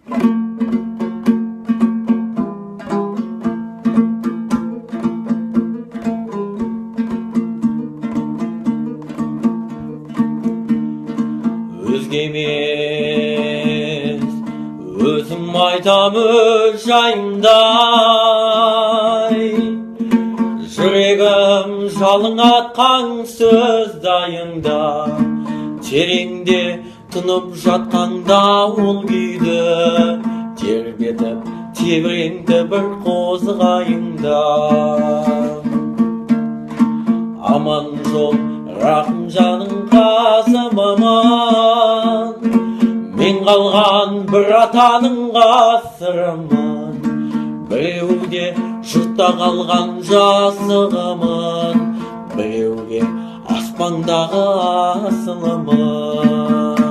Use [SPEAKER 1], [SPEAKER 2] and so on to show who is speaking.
[SPEAKER 1] Өзге емес, өзім айтам өз жайымдай. Жүрегім жалын атқан сөз дайында, тереңде тынып жатқанда ол күйді тербетіп тебіренді бір қозғайында. Аман жол рақым жаның қасымымын, мен қалған бір атаның ғасырымын. Біреуге жұртта қалған жасығымын, біреуге аспандағы асылымын.